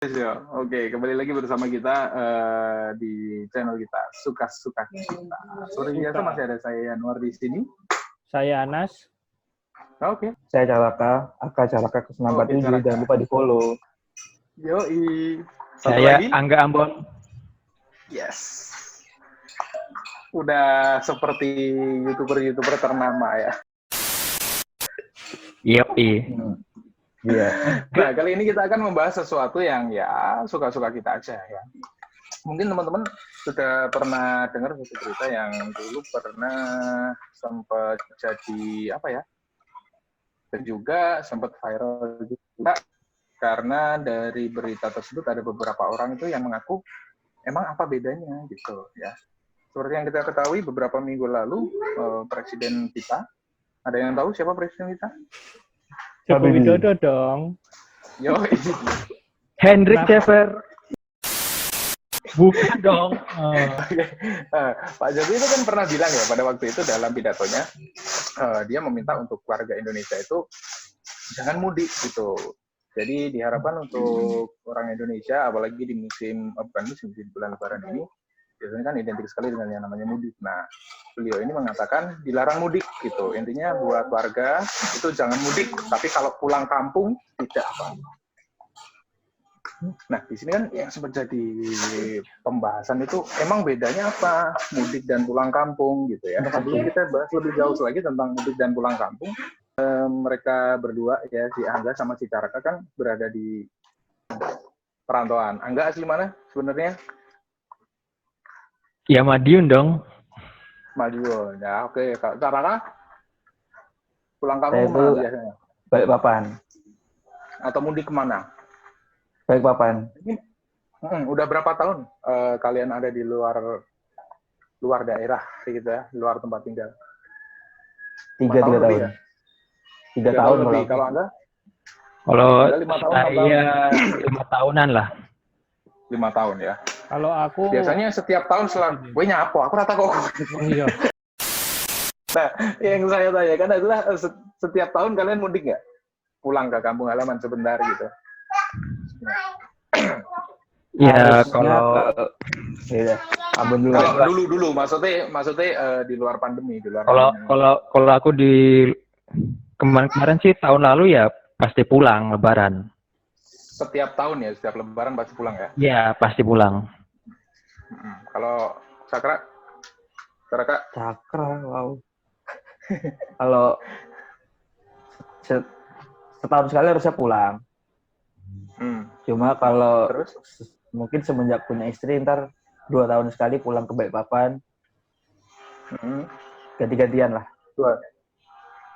Ya, oke, kembali lagi bersama kita di channel kita Suka-Suka Kita. Seperti biasa masih ada saya Yanuar di sini. Saya Anas. Oke. Saya Caraka, Caraka ke 947, jangan lupa di follow. Yoi. Saya lagi. Angga Ambon. Yes. Udah seperti YouTuber ternama ya. Yoi. Iya. Nah, kali ini kita akan membahas sesuatu yang ya suka-suka kita aja ya. Mungkin teman-teman sudah pernah dengar satu cerita yang dulu pernah sempat jadi apa ya? Dan juga sempat viral juga karena dari berita tersebut ada beberapa orang itu yang mengaku emang apa bedanya gitu ya. Seperti yang kita ketahui beberapa minggu lalu presiden kita, ada yang tahu siapa presiden kita? Joko Widodo dong. Yo, Hendrik Caver. Bukan dong. Pak Jokowi itu kan pernah bilang ya pada waktu itu dalam pidatonya, dia meminta untuk warga Indonesia itu jangan mudik gitu. Jadi diharapkan untuk orang Indonesia, apalagi di di bulan Lebaran ini, biasanya kan identik sekali dengan yang namanya mudik. Nah, beliau ini mengatakan dilarang mudik gitu. Intinya buat warga itu jangan mudik, tapi kalau pulang kampung tidak apa-apa. Nah, di sini kan yang sempat jadi pembahasan itu emang bedanya apa mudik dan pulang kampung gitu ya. Sebelum kita bahas lebih jauh lagi tentang mudik dan pulang kampung, mereka berdua ya, si Angga sama si Caraka kan berada di perantauan. Angga asli mana sebenarnya? Ya Madiun dong. Madiun. Ya, oke. Caraka pulang kampung kemana biasanya? Balikpapan. Atau mudik kemana? Balikpapan. Udah berapa tahun kalian ada di luar daerah gitu ya, luar tempat tinggal? 3 tahun. Ya? 3 tahun lebih. Kalau Anda? Kalau 5 tahun, saya 5 tahunan lah. 5 tahun ya. Kalau aku biasanya setiap tahun selalu gue nyapo, aku rata kok. Iya. Nah, yang saya tanyakan adalah setiap tahun kalian mudik nggak? Pulang ke kampung halaman sebentar gitu. Ya kalau Ambon dulu maksudnya di luar pandemi, kalau aku di kemarin sih tahun lalu ya pasti pulang Lebaran. Setiap tahun ya, setiap Lebaran pasti pulang ya? Iya, pasti pulang. Kalau Cakra, wow. Kalau setahun sekali harusnya pulang. Cuma kalau mungkin semenjak punya istri ntar 2 tahun sekali pulang ke Balikpapan. Ganti-gantian lah.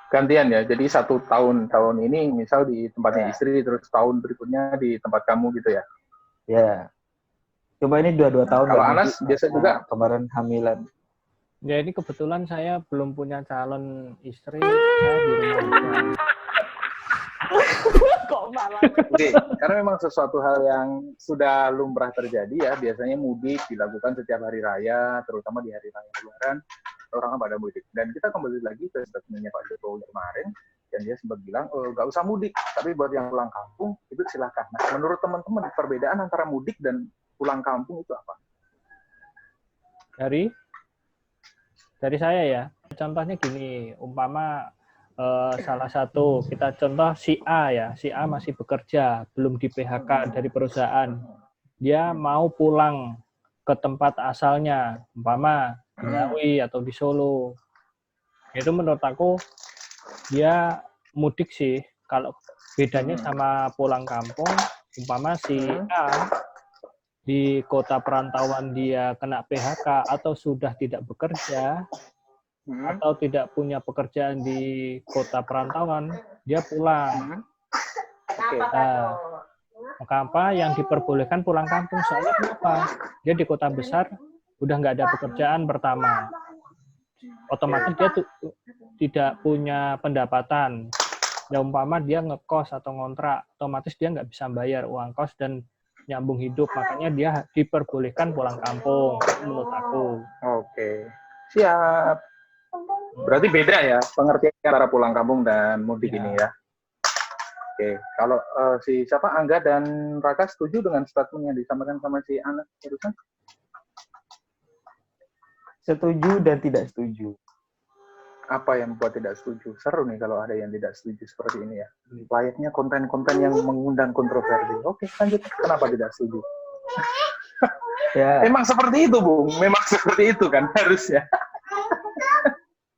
Gantian ya, jadi 1 tahun ini misal di tempatnya istri, terus tahun berikutnya di tempat kamu gitu ya? Ya. Coba ini 2 tahun. Kalau Anas biasa juga? Kemarin hamilan. Ya ini kebetulan saya belum punya calon istri, saya di rumah aja. Kok malah? Oke, karena memang sesuatu hal yang sudah lumrah terjadi ya, biasanya mudik dilakukan setiap hari raya, terutama di hari raya Lebaran, orang pada mudik. Dan kita kembali lagi ke statementnya Pak Jokowi kemarin, dan dia sempat bilang, nggak usah mudik, tapi buat yang pulang kampung, itu silakan. Nah, menurut teman-teman, perbedaan antara mudik dan pulang kampung itu apa? Dari saya ya, contohnya gini, umpama salah satu kita contoh si A ya, si A masih bekerja, belum di PHK dari perusahaan, dia mau pulang ke tempat asalnya, umpama di Ngawi atau di Solo, itu menurut aku dia mudik sih. Kalau bedanya sama pulang kampung, umpama si A di kota perantauan dia kena PHK atau sudah tidak bekerja atau tidak punya pekerjaan di kota perantauan, dia pulang. Maka apa yang diperbolehkan pulang kampung? Soalnya kenapa? Dia di kota besar udah nggak ada pekerjaan pertama, otomatis dia tidak punya pendapatan. Ya umpama dia ngekos atau ngontrak, otomatis dia nggak bisa bayar uang kos dan nyambung hidup, makanya dia diperbolehkan pulang kampung menurut aku. Oke, siap. Berarti beda ya pengertian antara pulang kampung dan mudik ini ya. Oke, kalau si siapa Angga dan Raka setuju dengan statement yang disampaikan sama si Ana barusan? Setuju dan tidak setuju. Apa yang membuat tidak setuju? Seru nih kalau ada yang tidak setuju seperti ini ya. Layaknya konten-konten yang mengundang kontroversi. Oke, lanjut. Kenapa tidak setuju? Ya. Memang seperti itu, Bung. Memang seperti itu kan harusnya.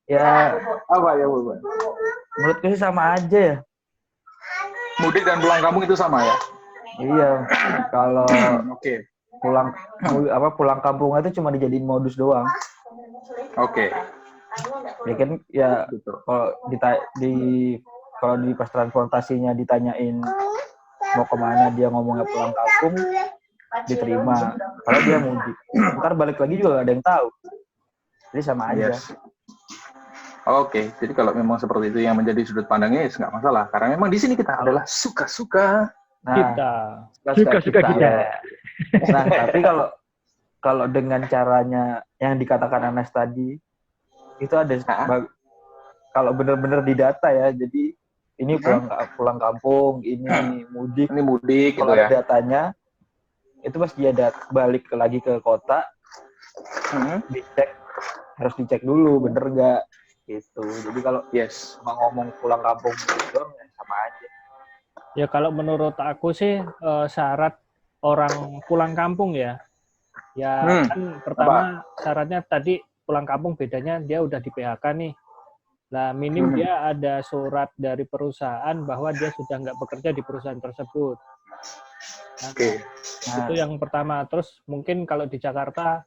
Ya. Apa ya, Bung? Menurutku sih sama aja ya. Mudik dan pulang kampung itu sama ya? Iya. Kalau Oke. pulang kampung itu cuma dijadiin modus doang. Oke. Ya kan ya kalau di pas transportasinya ditanyain mau kemana, dia ngomongnya pulang kampung, diterima. Kalau dia mudik, ntar balik lagi juga gak ada yang tahu. Jadi sama aja. Yes. Oke, jadi kalau memang seperti itu yang menjadi sudut pandangnya, ya nggak masalah. Karena memang di sini kita adalah suka-suka Suka-suka kita. Nah, tapi kalau dengan caranya yang dikatakan Anas tadi, itu ada kalau benar-benar didata ya. Jadi ini pulang kampung, ini mudik. Ini mudik kalau gitu ya. Ada datanya, itu pas dia balik lagi ke kota, harus dicek dulu bener nggak gitu. Jadi kalau cuma ngomong pulang kampung doang ya sama aja. Ya kalau menurut aku sih syarat orang pulang kampung ya kan pertama syaratnya tadi pulang kampung, bedanya dia udah di PHK nih. Nah minim dia ada surat dari perusahaan bahwa dia sudah nggak bekerja di perusahaan tersebut. Itu yang pertama. Terus mungkin kalau di Jakarta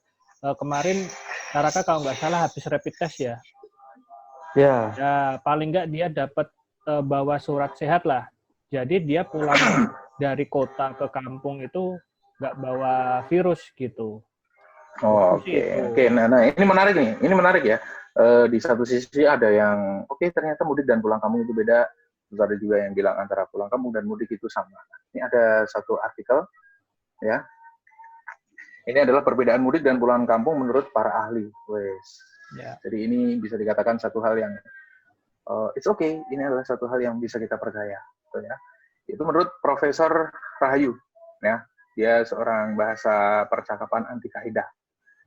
kemarin Raka kalau nggak salah habis rapid test ya. Ya paling nggak dia dapat bawa surat sehat lah. Jadi dia pulang dari kota ke kampung itu nggak bawa virus gitu. Oke. Nah ini menarik nih. Ini menarik ya. Di satu sisi ada yang ternyata mudik dan pulang kampung itu beda. Terus ada juga yang bilang antara pulang kampung dan mudik itu sama. Ini ada satu artikel ya. Ini adalah perbedaan mudik dan pulang kampung menurut para ahli. Jadi ini bisa dikatakan satu hal yang it's okay. Ini adalah satu hal yang bisa kita percaya. Gitu ya. Itu menurut Profesor Rahayu. Ya. Dia seorang bahasa percakapan anti kaidah.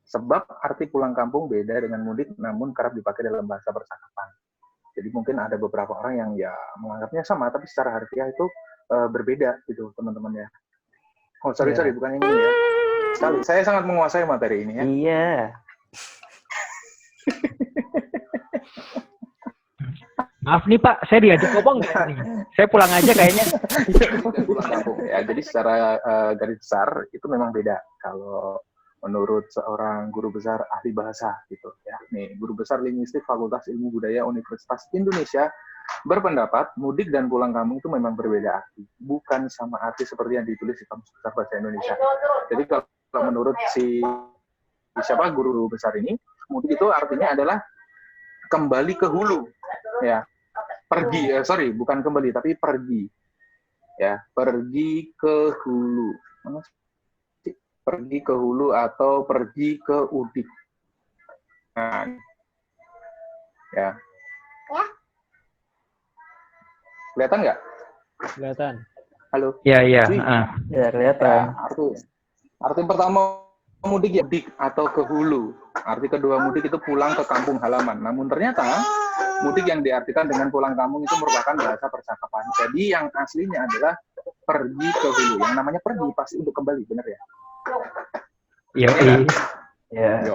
Sebab arti pulang kampung beda dengan mudik, namun kerap dipakai dalam bahasa percakapan. Jadi mungkin ada beberapa orang yang ya menganggapnya sama, tapi secara harfiah itu berbeda gitu teman-teman ya. Sorry, bukan ini ya. Sekali, saya sangat menguasai materi ini ya. Iya. Maaf nih Pak, saya diajak ngomong nggak nih? Saya pulang aja kayaknya. Pulang kampung ya. Jadi secara garis besar itu memang beda. Kalau menurut seorang guru besar ahli bahasa gitu ya. Nih, guru besar linguistik Fakultas Ilmu Budaya Universitas Indonesia berpendapat mudik dan pulang kampung itu memang berbeda arti, bukan sama arti seperti yang ditulis di Kamus Besar Bahasa Indonesia. Jadi kalau menurut siapa guru besar ini, mudik itu artinya adalah kembali ke hulu, ya. Bukan kembali tapi pergi, ya, pergi ke hulu. Pergi ke hulu atau pergi ke udik. Nah, ya. Kelihatan nggak? Kelihatan. Halo. Ya. Ya kelihatan. Arti pertama mudik ya mudik atau ke hulu. Arti kedua mudik itu pulang ke kampung halaman. Namun ternyata mudik yang diartikan dengan pulang kampung itu merupakan bahasa percakapan. Jadi yang aslinya adalah pergi ke hulu. Yang namanya pergi pasti untuk kembali, benar ya? Iya.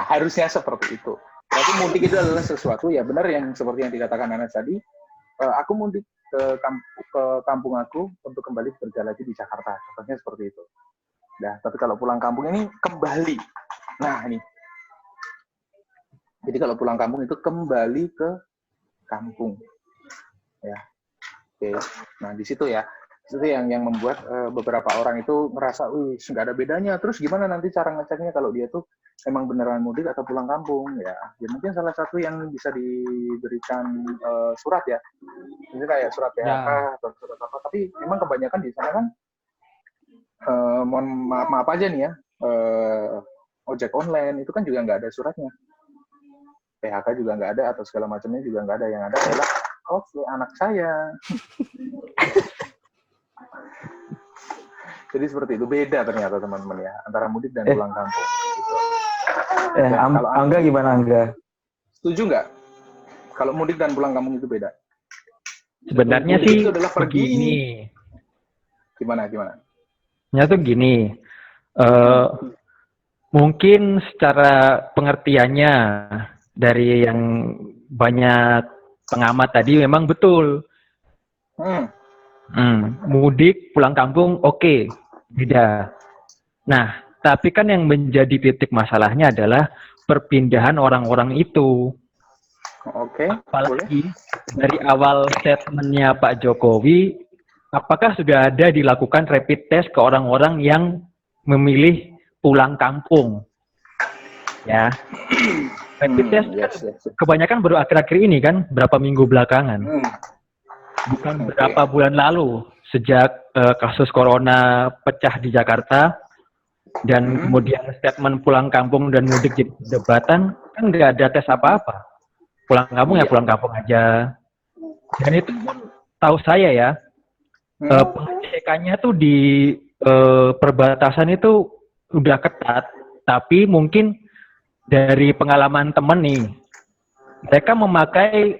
Harusnya seperti itu. Tapi mudik itu adalah sesuatu ya benar yang seperti yang dikatakan Anas tadi. Aku mudik ke kampung aku untuk kembali kerja lagi di Jakarta. Contohnya seperti itu. Nah, tapi kalau pulang kampung ini kembali. Nah, ini. Jadi kalau pulang kampung itu kembali ke kampung. Ya. Oke. Nah, di situ ya. Itu yang membuat beberapa orang itu merasa, nggak ada bedanya. Terus gimana nanti cara ngeceknya kalau dia tuh emang beneran mudik atau pulang kampung? Ya mungkin salah satu yang bisa diberikan surat ya. Ini kayak surat PHK atau surat apa. Tapi memang kebanyakan di sana kan, mohon maaf aja nih ya, ojek online itu kan juga nggak ada suratnya. PHK juga nggak ada atau segala macamnya juga nggak ada. Yang ada adalah anak saya. Jadi seperti itu, beda ternyata teman-teman ya antara mudik dan pulang kampung. Gitu. Kalau Angga gimana Angga? Setuju nggak? Kalau mudik dan pulang kampung itu beda. Sebenarnya mudik sih itu adalah pergi. begini. Gimana? Ya tuh gini. Mungkin secara pengertiannya dari yang banyak pengamat tadi memang betul. Mudik pulang kampung oke, beda. Nah, tapi kan yang menjadi titik masalahnya adalah perpindahan orang-orang itu. Oke. Apalagi dari awal statementnya Pak Jokowi, apakah sudah ada dilakukan rapid test ke orang-orang yang memilih pulang kampung? Ya, rapid test kebanyakan baru akhir-akhir ini kan, berapa minggu belakangan. Bukan beberapa bulan lalu, sejak kasus corona pecah di Jakarta, dan kemudian statement pulang kampung dan mudik jadi perdebatan, kan nggak ada tes apa-apa. Pulang kampung ya pulang kampung aja. Dan itu pun tahu saya ya, pengecekannya tuh di perbatasan itu udah ketat, tapi mungkin dari pengalaman temen nih, mereka memakai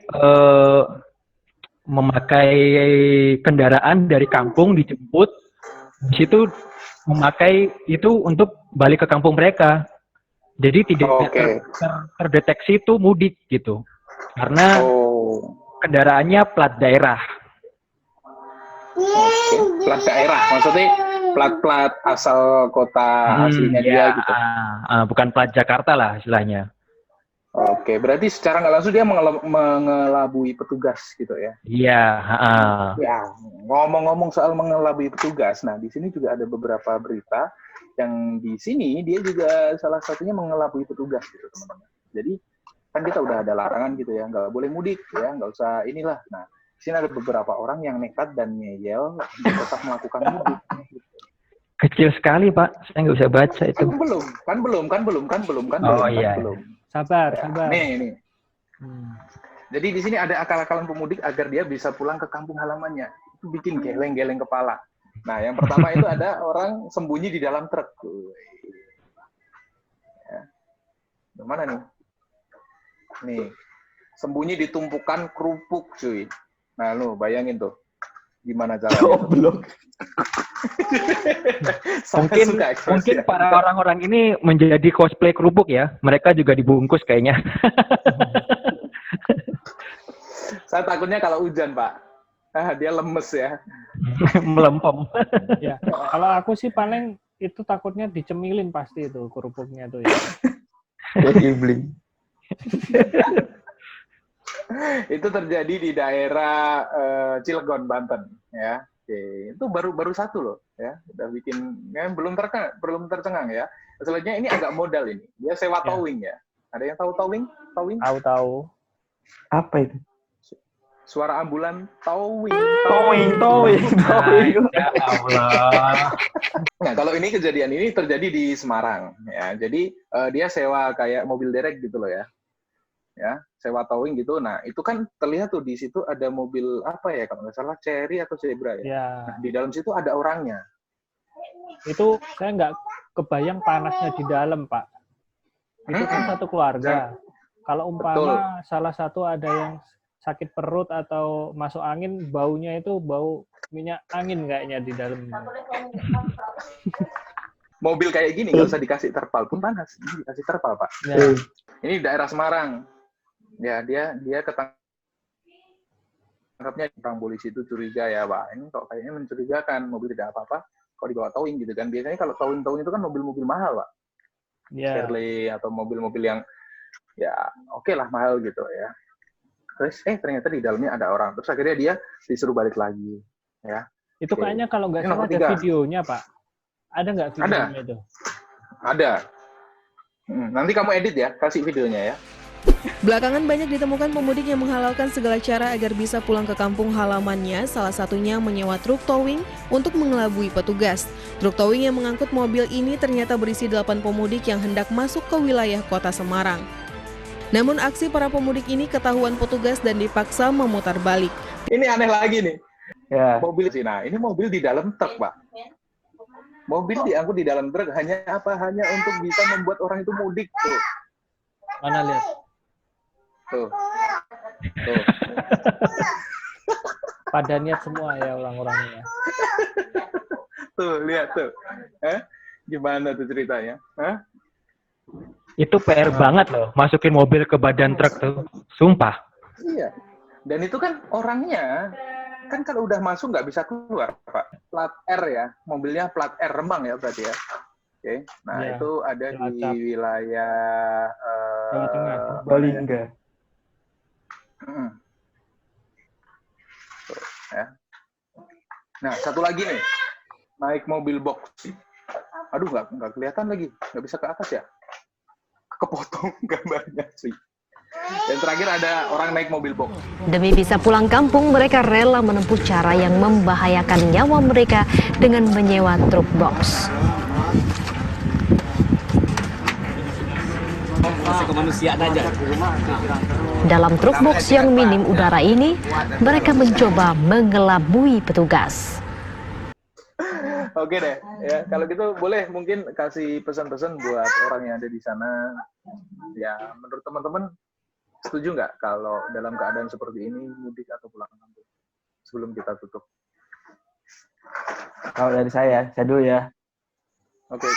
kendaraan dari kampung dijemput, di situ memakai itu untuk balik ke kampung mereka. Jadi tidak terdeteksi itu mudik gitu, karena kendaraannya plat daerah. Plat daerah, maksudnya plat asal kota aslinya dia gitu. Bukan plat Jakarta lah istilahnya. Oke, berarti secara nggak langsung dia mengelabui petugas gitu ya? Iya. Ya, ngomong-ngomong soal mengelabui petugas, nah di sini juga ada beberapa berita yang di sini dia juga salah satunya mengelabui petugas gitu teman-teman. Jadi kan kita udah ada larangan gitu ya, nggak boleh mudik ya, nggak usah inilah. Nah, di sini ada beberapa orang yang nekat dan ngeyel tetap melakukan mudik. Kecil sekali Pak, saya nggak bisa baca itu. Kan belum. Oh iya. Sabar. Nih. Jadi di sini ada akal-akalan pemudik agar dia bisa pulang ke kampung halamannya. Itu bikin geleng-geleng kepala. Nah, yang pertama itu ada orang sembunyi di dalam truk. Ya. Gimana nih? Nih, sembunyi di tumpukan kerupuk, cuy. Nah, lu bayangin tuh. Gimana caranya? Belum. Mungkin para orang-orang ini menjadi cosplay kerupuk ya. Mereka juga dibungkus kayaknya. Saya takutnya kalau hujan, Pak. Dia lemes ya. Melempem. Ya, kalau aku sih paling itu takutnya dicemilin pasti itu kerupuknya tuh ya. Ibling. Itu terjadi di daerah Cilegon, Banten ya. Oke, itu baru satu loh ya, udah bikin ya, belum tercengang ya. Selanjutnya ini agak modal ini. Dia sewa towing ya. Ada yang tahu towing? Tahu. Apa itu? Suara ambulan towing. Ya Allah. Nah, kalau ini kejadian ini terjadi di Semarang ya. Jadi dia sewa kayak mobil derek gitu loh ya. Ya, sewa towing gitu. Nah, itu kan terlihat tuh di situ ada mobil apa ya, kalau nggak salah Cherry atau Zebra ya. Nah, di dalam situ ada orangnya. Itu saya nggak kebayang panasnya di dalam, Pak. Itu kan satu keluarga. Kalau umpama salah satu ada yang sakit perut atau masuk angin, baunya itu bau minyak angin kayaknya di dalam. Mobil kayak gini nggak usah dikasih terpal pun panas. Ini dikasih terpal, Pak. Ya. Ini daerah Semarang. Ya, dia ketangkapnya orang polisi itu curiga ya, Pak. Ini kok kayaknya mencurigakan, mobil tidak apa-apa. Kalau dibawa towing gitu kan. Biasanya kalau towing itu kan mobil-mobil mahal, Pak. Chevrolet atau mobil-mobil yang ya oke lah mahal gitu ya. Terus ternyata di dalamnya ada orang. Terus akhirnya dia disuruh balik lagi ya. Itu kayaknya kalau nggak salah ada videonya, Pak. Ada nggak videonya itu? Ada. Nanti kamu edit ya, kasih videonya ya. Belakangan banyak ditemukan pemudik yang menghalalkan segala cara agar bisa pulang ke kampung halamannya, salah satunya menyewa truk towing untuk mengelabui petugas. Truk towing yang mengangkut mobil ini ternyata berisi 8 pemudik yang hendak masuk ke wilayah kota Semarang. Namun aksi para pemudik ini ketahuan petugas dan dipaksa memutar balik. Ini aneh lagi nih. Ya. Mobil sih. Nah, ini mobil di dalam truk, Pak. Mobil diangkut di dalam truk hanya apa? Hanya untuk bisa membuat orang itu mudik tuh. Mana lihat? Tuh. Tuh. Pada niat semua ya orang-orangnya. Tuh, lihat tuh. Gimana tuh ceritanya? Itu PR banget loh, masukin mobil ke badan truk tuh. Sumpah. Iya. Dan itu kan orangnya, kan kalau udah masuk nggak bisa keluar, Pak. Plat R ya, mobilnya plat R Rembang ya berarti ya. Oke. Nah, Ya, itu ada di Cilacap. wilayah Jawa Tengah. Balingga. Tuh, ya. Nah, satu lagi nih. Naik mobil box. Aduh, nggak kelihatan lagi. Nggak bisa ke atas ya. Kepotong gambarnya sih. Dan terakhir ada orang naik mobil box. Demi bisa pulang kampung, mereka rela menempuh cara yang membahayakan nyawa mereka dengan menyewa truk box. Dalam truk box yang minim udara ini, mereka mencoba mengelabui petugas. Oke deh, ya kalau gitu boleh mungkin kasih pesan-pesan buat orang yang ada di sana. Ya, menurut teman-teman setuju nggak kalau dalam keadaan seperti ini mudik atau pulang kampung? Sebelum kita tutup. Kalau dari saya dulu ya. Oke.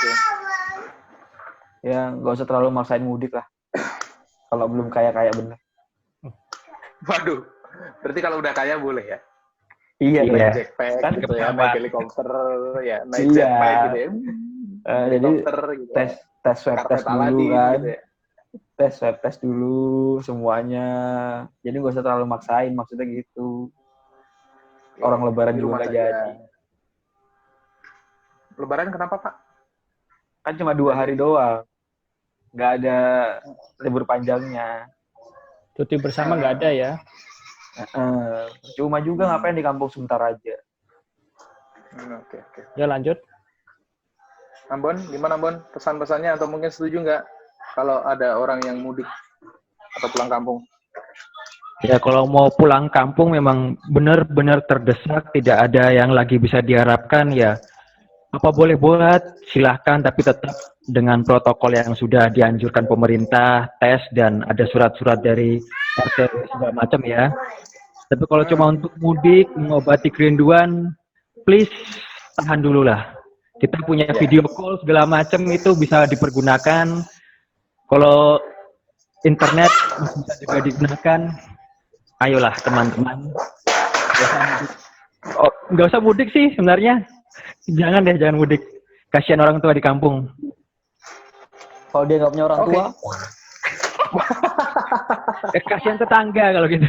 Ya nggak usah terlalu maksain mudik lah. Kalau belum kaya-kaya bener. Waduh, berarti kalau udah kaya boleh ya? Iya. Naik jetpack Kan gitu ya, pesawat. naik helikopter ya, naik Iya. jetpack gitu ya. Jadi Helikopter gitu ya. tes swab Karpet test dulu Aladin kan. gitu ya. Tes swab test dulu semuanya. Jadi nggak usah terlalu maksain, maksudnya gitu. Orang lebaran Di juga rumah nggak saja. jadi. Lebaran kenapa, Pak? Kan cuma 2 hari doang. Nggak ada libur panjangnya. Cuti bersama nggak ada ya? Cuma juga ngapain di kampung sebentar aja. Oke. Ya lanjut. Ambon, gimana Ambon? Pesan-pesannya atau mungkin setuju nggak kalau ada orang yang mudik atau pulang kampung? Ya kalau mau pulang kampung memang benar-benar terdesak, tidak ada yang lagi bisa diharapkan ya. Apa boleh buat, silahkan, tapi tetap dengan protokol yang sudah dianjurkan pemerintah, tes, dan ada surat-surat dari RT segala macam ya. Tapi kalau cuma untuk mudik, mengobati kerinduan, please tahan dulu lah. Kita punya video call segala macam itu bisa dipergunakan. Kalau internet bisa juga digunakan, ayolah teman-teman. Nggak usah mudik sih sebenarnya. Jangan mudik. Kasihan orang tua di kampung. Kalau dia nggak punya orang tua, Kasihan tetangga kalau gitu.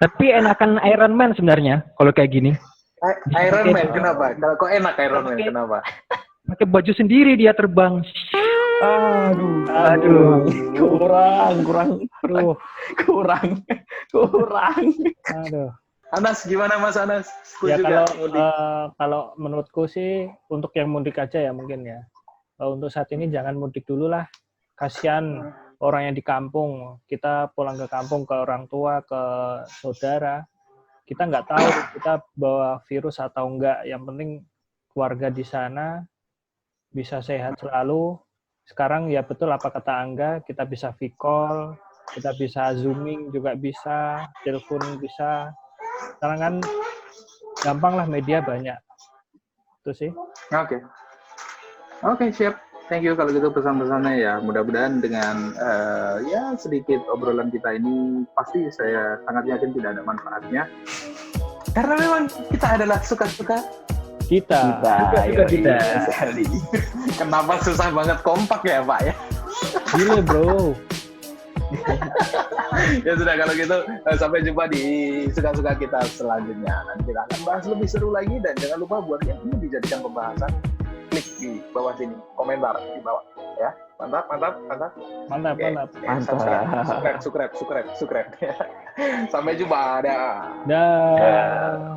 Tapi enakan Iron Man sebenarnya kalau kayak gini. Iron Man kenapa? Kalau kok enak Iron Man kenapa? Pakai baju sendiri dia terbang. aduh, kurang. Aduh. Anas, gimana Mas Anas? Ya Setuju nggak mudik? kalau menurutku sih untuk yang mudik aja ya mungkin ya. Untuk saat ini jangan mudik dulu lah. Kasihan orang yang di kampung. Kita pulang ke kampung ke orang tua, ke saudara. Kita nggak tahu kita bawa virus atau enggak. Yang penting keluarga di sana bisa sehat selalu. Sekarang ya betul apa kata Angga, kita bisa V-call, kita bisa zooming juga bisa, telepon bisa. Sekarang kan gampang lah, media banyak. Itu sih. Oke, siap. Thank you kalau gitu pesan-pesannya ya. Mudah-mudahan dengan ya sedikit obrolan kita ini pasti saya sangat yakin tidak ada manfaatnya. Karena memang kita adalah suka-suka. Kita. Kita. Kenapa susah banget kompak ya Pak ya? Gile bro. Ya sudah kalau gitu sampai jumpa di suka-suka kita selanjutnya. Nanti kita akan bahas lebih seru lagi dan jangan lupa buat yang ingin dijadikan pembahasan klik di bawah sini, komentar di bawah ya. Mantap. Oke. Subscribe. Sampai jumpa. Dah. Dah.